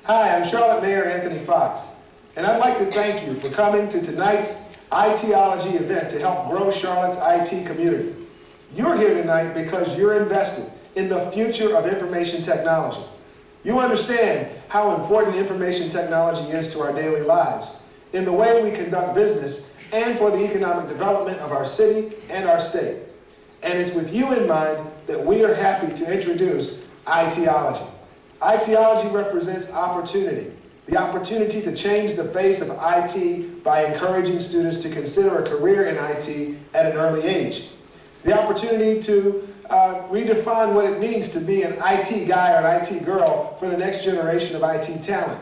Hi, I'm Charlotte Mayor Anthony Fox, and I'd like to thank you for coming to tonight's IT-oLogy event to help grow Charlotte's IT community. You're here tonight because you're invested in the future of information technology. You understand how important information technology is to our daily lives, in the way we conduct business, and for the economic development of our city and our state. And it's with you in mind that we are happy to introduce IT-oLogy. IT-oLogy represents opportunity, the opportunity to change the face of IT by encouraging students to consider a career in IT at an early age. The opportunity to redefine what it means to be an IT guy or an IT girl for the next generation of IT talent.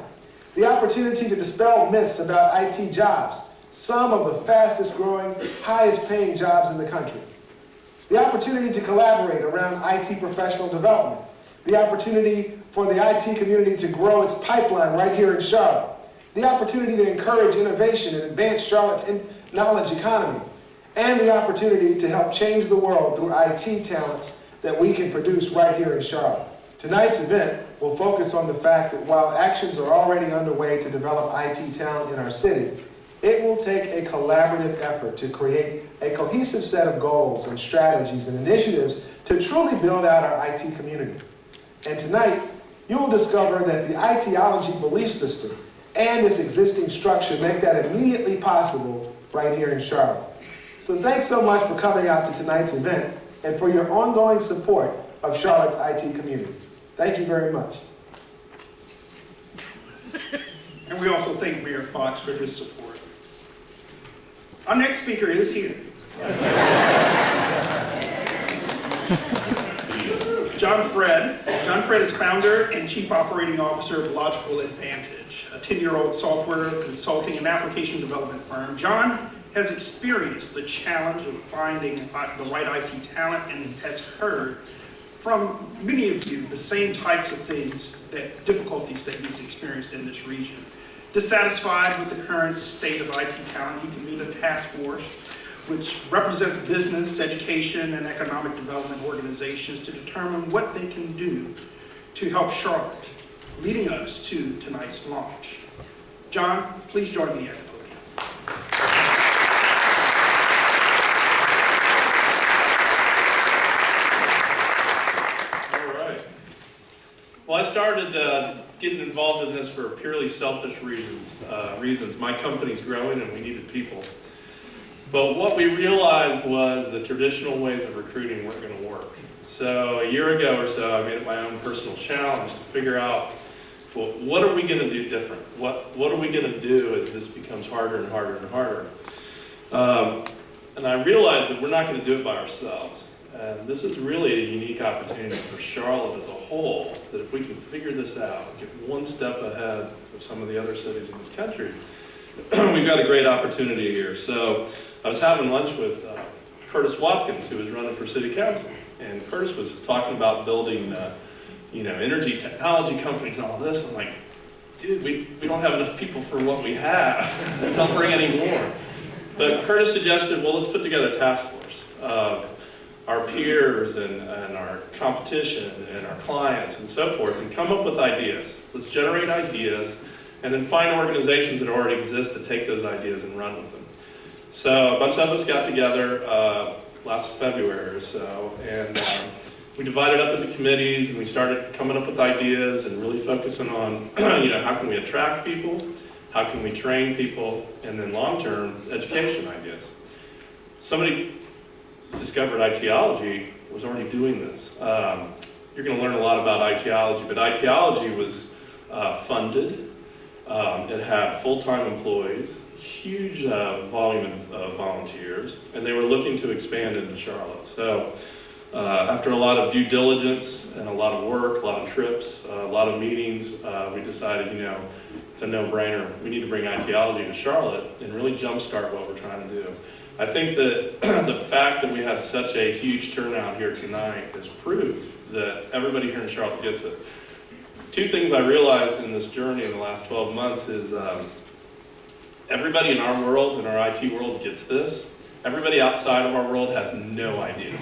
The opportunity to dispel myths about IT jobs, some of the fastest growing, highest paying jobs in the country. The opportunity to collaborate around IT professional development. The opportunity for the IT community to grow its pipeline right here in Charlotte. The opportunity to encourage innovation and advance Charlotte's knowledge economy. And the opportunity to help change the world through IT talents that we can produce right here in Charlotte. Tonight's event will focus on the fact that while actions are already underway to develop IT talent in our city, it will take a collaborative effort to create a cohesive set of goals and strategies and initiatives to truly build out our IT community. And tonight, you will discover that the IT-oLogy belief system and its existing structure make that immediately possible right here in Charlotte. So thanks so much for coming out to tonight's event and for your ongoing support of Charlotte's IT community. Thank you very much. And we also thank Mayor Fox for his support. Our next speaker is here. John Fread. John Fread is founder and chief operating officer of Logical Advantage, a 10-year-old software consulting and application development firm. John has experienced the challenge of finding the right IT talent and has heard from many of you the same types of difficulties that he's experienced in this region. Dissatisfied with the current state of IT talent, he convened a task force which represents business, education, and economic development organizations to determine what they can do to help Charlotte, leading us to tonight's launch. John, please join me at the podium. All right. Well, I started getting involved in this for purely selfish reasons. My company's growing and we needed people. But what we realized was the traditional ways of recruiting weren't going to work. So a year ago or so, I made it my own personal challenge to figure out, well, what are we going to do different? What are we going to do as this becomes harder and harder and harder? And I realized that we're not going to do it by ourselves. And this is really a unique opportunity for Charlotte as a whole, that if we can figure this out, get one step ahead of some of the other cities in this country, we've got a great opportunity here. So I was having lunch with Curtis Watkins, who was running for city council, and Curtis was talking about building, energy technology companies and all this. I'm like, dude, we don't have enough people for what we have. Don't bring any more. But Curtis suggested, well, let's put together a task force of our peers and our competition and our clients and so forth, and come up with ideas. Let's generate ideas, and then find organizations that already exist to take those ideas and run with them. So a bunch of us got together last February or so, and we divided up into committees, and we started coming up with ideas and really focusing on, how can we attract people, how can we train people, and then long-term education ideas. Somebody discovered IT-oLogy was already doing this. You're going to learn a lot about IT-oLogy, but IT-oLogy was funded. It had full-time employees, huge volume of volunteers, and they were looking to expand into Charlotte. So after a lot of due diligence and a lot of work, a lot of trips, a lot of meetings, we decided, it's a no-brainer. We need to bring IT-oLogy to Charlotte and really jumpstart what we're trying to do. I think that the fact that we had such a huge turnout here tonight is proof that everybody here in Charlotte gets it. Two things I realized in this journey in the last 12 months is everybody in our world, in our IT world, gets this. Everybody outside of our world has no idea.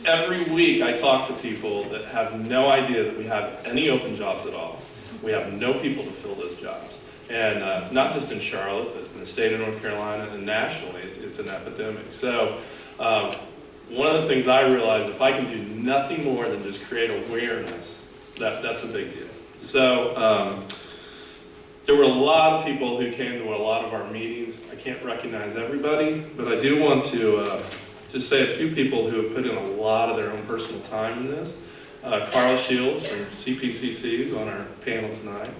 every week I talk to people that have no idea that we have any open jobs at all. We have no people to fill those jobs. And not just in Charlotte, but in the state of North Carolina and nationally, it's an epidemic. So one of the things I realized, if I can do nothing more than just create awareness, that's a big deal. So there were a lot of people who came to a lot of our meetings. I can't recognize everybody, but I do want to just say a few people who have put in a lot of their own personal time in this. Carl Shields from CPCC is on our panel tonight.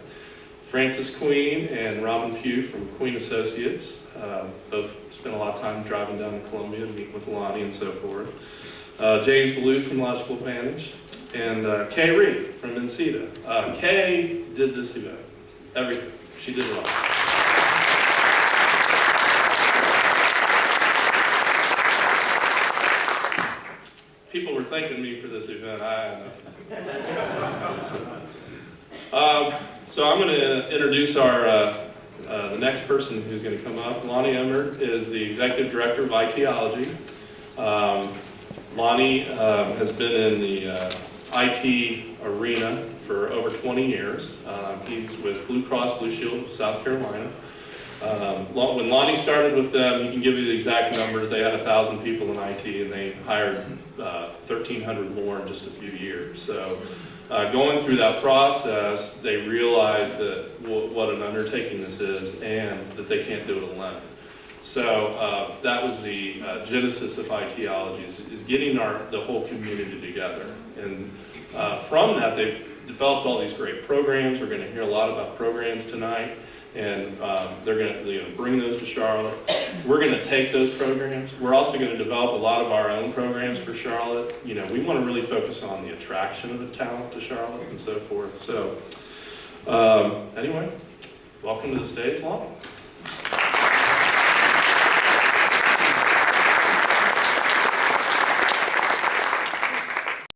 Francis Queen and Robin Pugh from Queen Associates. Both spent a lot of time driving down to Columbia and meeting with Lonnie and so forth. James Ballou from Logical Advantage. And Kay Reed from Encita. Kay did this event. Everything. She did it all. People were thanking me for this event. I had nothing. So I'm going to introduce our the next person who's going to come up. Lonnie Emmert is the Executive Director of IT-oLogy. Lonnie has been in the IT arena for over 20 years. He's with Blue Cross Blue Shield of South Carolina. When Lonnie started with them, he can give you the exact numbers. They had 1,000 people in IT, and they hired 1,300 more in just a few years. So going through that process, they realized that what an undertaking this is, and that they can't do it alone. So that was the genesis of IT-oLogy, is getting the whole community together. And from that, they've developed all these great programs. We're going to hear a lot about programs tonight, and they're going to bring those to Charlotte. We're going to take those programs. We're also going to develop a lot of our own programs for Charlotte. You know, we want to really focus on the attraction of the talent to Charlotte and so forth. So anyway, welcome to the stage, Lonnie.